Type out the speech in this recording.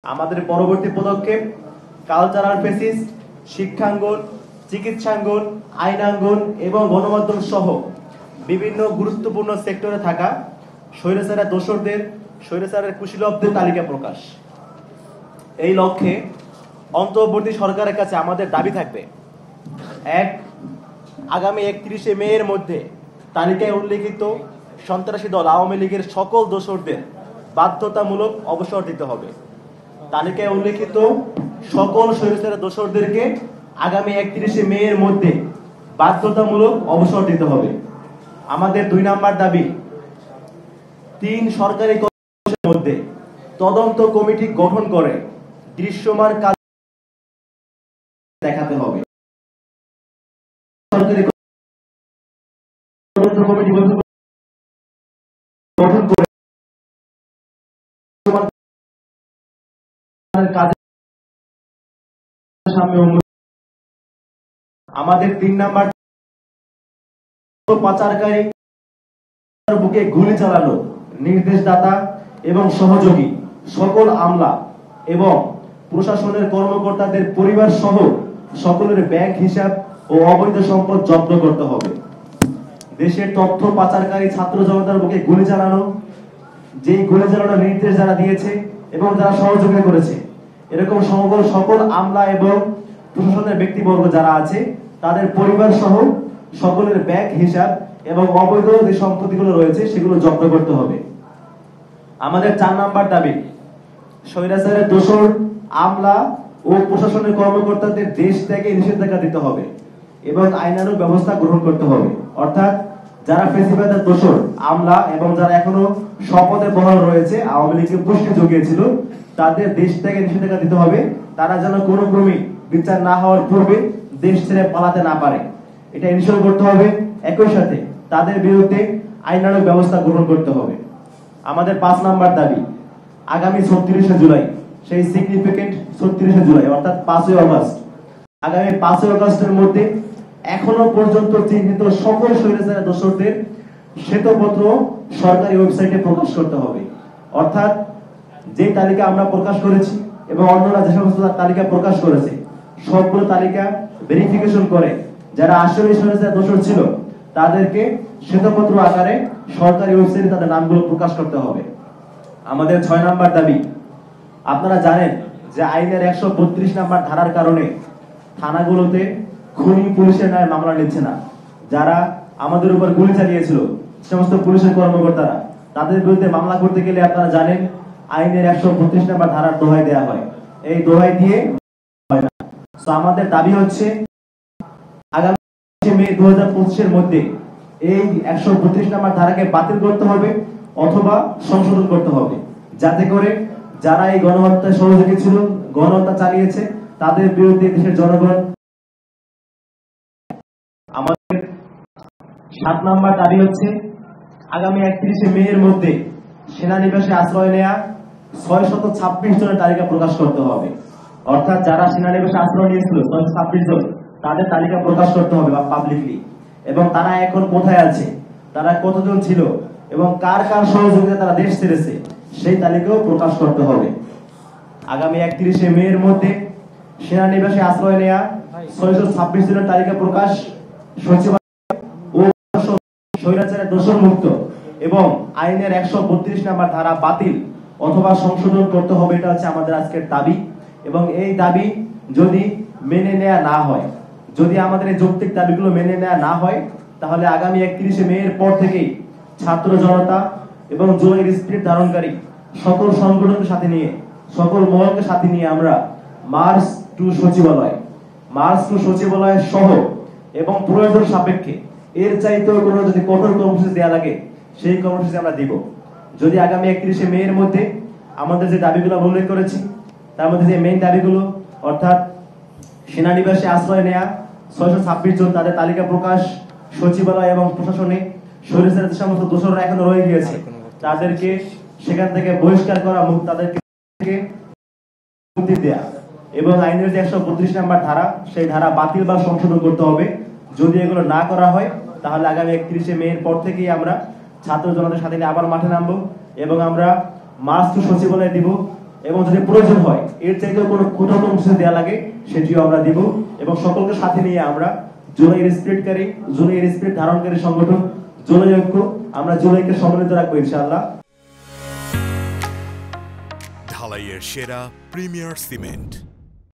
আমাদের পরবর্তী পদক্ষেপ কালচারাল ফেসিস্ট, শিক্ষাঙ্গন, চিকিৎসাঙ্গন, আইনাঙ্গন এবং গণমাধ্যম সহ বিভিন্ন গুরুত্বপূর্ণ সেক্টরে থাকা স্বৈরাচারের দোসরদের, স্বৈরাচারের কুশীলবদের তালিকা প্রকাশ। এই লক্ষ্যে অন্তর্বর্তী সরকারের কাছে আমাদের দাবি থাকবে: ১. আগামী 31শে মে এর মধ্যে তালিকায় উল্লেখিত সন্ত্রাসী দল আওয়ামী লীগের সকল দোসরদের বাধ্যতামূলক অবসর দিতে হবে। তালিকায় উল্লেখিত সকল স্বৈরাচারের দোসরদেরকে আগামী 31শে মে এর মধ্যে বাধ্যতামূলক অবসর দিতে হবে। আমাদের ২ নম্বর দাবি, ৩ সরকারি কর্মসূচির মধ্যে তদন্ত কমিটি গঠন করে দৃশ্যমান কাজ দেখাতে হবে। সরকারি তদন্ত কমিটি গঠন করে আমাদের ৩ নম্বর, পাচারকারী বুকে গুলি চালানো নির্দেশদাতা এবং সহযোগী সকল আমলা এবং প্রশাসনের কর্মকর্তাদের পরিবার সহ সকলের ব্যাংক হিসাব ও অবৈধ সম্পদ জব্দ করতে হবে। দেশের তথ্য পাচারকারী ছাত্র জনতার বুকে গুলি চালানো, যেই গুলি চালানোর নির্দেশ যারা দিয়েছে এবং যারা সহযোগিতা করেছে, এরকম সকল আমলা এবং প্রশাসনের ব্যক্তিবর্গ যারা আছে তাদের পরিবার সহ সকলের ব্যাংক হিসাব এবং অবৈধ যে সম্পত্তিগুলো রয়েছে সেগুলো জব্দ করতে হবে। আমাদের ৪ নম্বর দাবি, স্বৈরাচারের দোসর আমলা ও প্রশাসনের কর্মকর্তাদের দেশ ত্যাগে নিষেধাজ্ঞা দিতে হবে এবং আইনানুগ ব্যবস্থা গ্রহণ করতে হবে। অর্থাৎ যারা ফেসিবাদের দোসর আমলা এবং যারা এখনো শপথে বহাল রয়েছে, আওয়ামী লীগকে পুষ্টি জুগিয়েছিল, তাদের দেশ ত্যাগে নিষেধাজ্ঞা দিতে হবে। তারা যেন কোনো ক্রমে বিচার না হওয়ার পূর্বে দেশ ছেড়ে পালাতে না পারে, এটা ইনশিওর করতে হবে। একই সাথে তাদের বিরুদ্ধে আইনানুগ ব্যবস্থা গ্রহণ করতে হবে। আমাদের ৫ নম্বর দাবি, আগামী ৩৬শে জুলাই, সেই সিগনিফিকেন্ট ৩৬শে জুলাই অর্থাৎ ৫ই আগস্ট, আগামী ৫ই আগস্টের মধ্যে এখনো পর্যন্ত চিহ্নিত সকল স্বৈরাচারের দোসরদের শ্বেতপত্র সরকারি ওয়েবসাইটে প্রকাশ করতে হবে। অর্থাৎ যে তালিকা আমরা প্রকাশ করেছি এবং অন্যরা যে সমস্ত তালিকা প্রকাশ করেছে, সবগুলো তালিকা ভেরিফিকেশন করে যারা আসলে স্বৈরাচারের দোসর ছিল তাদেরকে শ্বেতপত্র আকারে সরকারি ওয়েবসাইটে তাদের নামগুলো প্রকাশ করতে হবে। আমাদের ৬ নম্বর দাবি, আপনারা জানেন যে আইনের ১৩২ নম্বর ধারার কারণে থানাগুলোতে খুনি পুলিশের নামে মামলা নিচ্ছে না। যারা আমাদের উপর গুলি চালিয়েছিল সমস্ত পুলিশের কর্মকর্তারা, তাদের বিরুদ্ধে মামলা করতে গেলে আপনারা জানেন আইনের ১৩২ নম্বর ধারার দোহাই দেওয়া হয়। এই দোহাই দিয়ে হয় না। সো আমাদের দাবি হচ্ছে আগামী মে ২০২৫ মধ্যে এই ১৩২ নম্বর ধারাকে বাতিল করতে হবে অথবা সংশোধন করতে হবে, যাতে করে যারা এই গণহত্যায় সহযোগী ছিল, গণহত্যা চালিয়েছে, তাদের বিরুদ্ধে দেশের জনগণ। আমাদের ৭ নম্বর দাবি হচ্ছে আগামী ৩১শে মে এর মধ্যে সেনানিবাসে আশ্রয় নেয়া ৬২৬ জনের তালিকা প্রকাশ করতে হবে। অর্থাৎ যারা সেনানিবাসে আশ্রয় নিয়েছিল ৬২৬ জন, তাদের তালিকা প্রকাশ করতে হবে পাবলিকলি, এবং তারা এখন কোথায় আছে, তারা কতজন ছিল এবং কার কার সহযোগিতা তারা দেশ ছেড়েছে, সেই তালিকাও প্রকাশ করতে হবে। আগামী ৩১শে মে এর মধ্যে সেনানিবাসে আশ্রয় নেয়া ৬২৬ জনের তালিকা প্রকাশ, সচিবালয় ও স্বৈরাচারের দোষর মুক্ত এবং আইনের ১৩২ নম্বর ধারা বাতিল অথবা সংশোধন করতে হবে। এটা হচ্ছে আমাদের আজকের দাবি। এবং এই দাবি যদি মেনে নেওয়া না হয়, যদি আমাদের এই যৌক্তিক দাবিগুলো মেনে নেওয়া না হয়, তাহলে আগামী ৩১শে মে এর পর থেকেই ছাত্র জনতা এবং জুলাইয়ের স্পিরিট ধারণকারী সকল সংগঠনকে সাথে নিয়ে, সকল মহলকে সাথে নিয়ে আমরা মার্চ টু সচিবালয় সহ এবং প্রয়োজন সাপেক্ষে এর চাইতেও কোনো যদি কঠোর কর্মসূচি দেওয়া লাগে সেই কর্মসূচি আমরা দিব। যদি আগামী ৩১শে মে এর মধ্যে আমাদের যে দাবিগুলো উল্লেখ করেছি তার মধ্যে যে মেইন দাবিগুলো, অর্থাৎ সেনানিবাসে আশ্রয় নেয়া ৬২৬ জন, তাদের তালিকা প্রকাশ, সচিবালয় এবং প্রশাসনে স্বৈরাচারের যে সমস্ত দোষররা এখনো রয়ে গিয়েছে তাদেরকে সেখান থেকে বহিষ্কার করা, তাদেরকে মুক্তি দেয়া এবং আইনের যে ১৩২ নম্বর ধারা, সেই ধারা বাতিল বা সংশোধন করতে হবে। যদি এগুলো না করা হয় তাহলে আগামী ৩১শে মে এর পর থেকেই আমরা ছাত্র জনতার সাথে আবার মাঠে নামবো এবং আমরা মার্চ টু সচিবালয় দিব। এবং যদি প্রয়োজন হয় এর চাইতেও কোনো ক্ষুদ্রতম কিছু দেওয়া লাগে সেটিও আমরা দিব এবং সকলকে সাথে নিয়ে আমরা জুলাইয়ের স্পিরিটকারী, জুলাইয়ের স্পিরিট ধারণকারী সংগঠন জুলাই ঐক্য, আমরা জুলাইকে সম্মানিত রাখবো ইনশাআল্লাহ। ঢালাইয়ের সেরা প্রিমিয়ার সিমেন্ট।